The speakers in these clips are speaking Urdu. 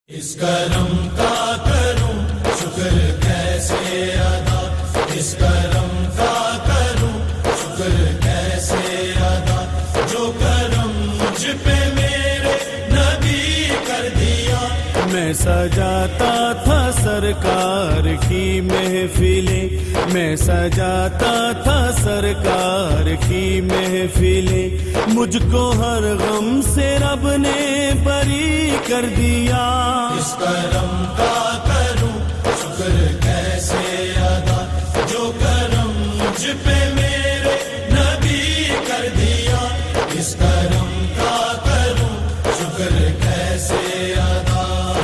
اس کرم کا کروں شکر کیسے ادا، اس کرم کا کروں شکر کیسے ادا، جو کرم مجھ پہ میرے نبی کر دیا۔ میں سجاتا تھا سرکار کی محفلیں، میں سجاتا تھا سرکار کی محفلیں، مجھ کو ہر غم سے رب نے بری کر دیا۔ اس کرم کا کروں شکر کیسے ادا، جو کرم مجھ پہ میرے نبی کر دیا۔ اس کرم کا کروں شکر کیسے ادا۔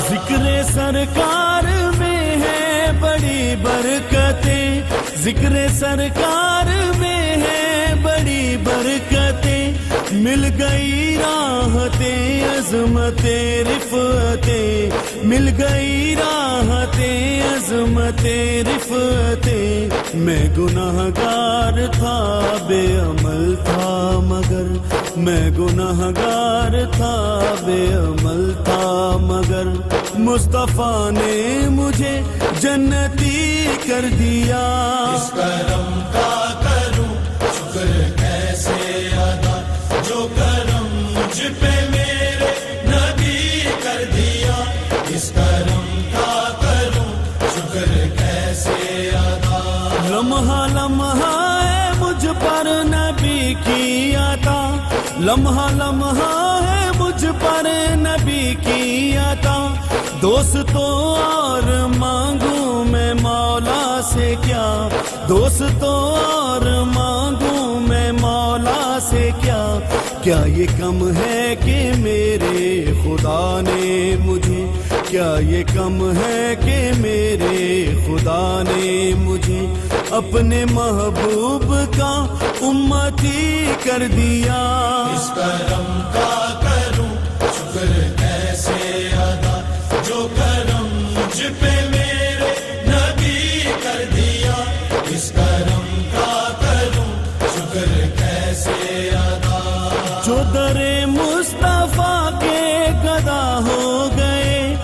ذکر سرکار میں ہے بڑی برکتیں، ذکر سرکار میں ہے بڑی برکتیں، مل گئی راحتیں عظمتیں رفعتیں، مل گئی راحتیں عظمتیں رفعتیں۔ میں گناہگار تھا بے عمل تھا مگر، میں گناہگار تھا بے عمل تھا مگر، مصطفیٰ نے مجھے جنتی کر دیا۔ اس کرم کا کروں شکر کیسے ادا، جو کرم مجھ پہ میرے نبی کر دیا۔ اس کرم کا کروں شکر کیسے ادا۔ لمحہ لمحہ ہے مجھ پر نبی کی عطا، لمحہ لمحہ ہے مجھ پر نبی کی عطا، دوستوں اور مانگوں میں مولا سے کیا، دوستوں اور مانگوں میں مولا سے کیا، کیا یہ کم ہے کہ میرے خدا نے مجھے، کیا یہ کم ہے کہ میرے خدا نے مجھے اپنے محبوب کا امتی کر دیا۔ اس کرم کا کروں شکر کیسے ادا، جو کرم مجھ پہ میرے نبی کر دیا۔ اس کرم کا کروں شکر کیسے ادا۔ جو در مصطفیٰ کے گدا ہو گئے،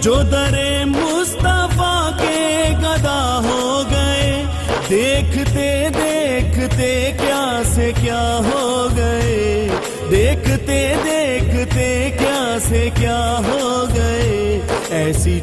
جو در مصطفیٰ کے گدا ہو گئے، دیکھتے دیکھتے کیا سے کیا ہو گئے، دیکھتے دیکھتے کیا سے کیا ہو گئے، ایسی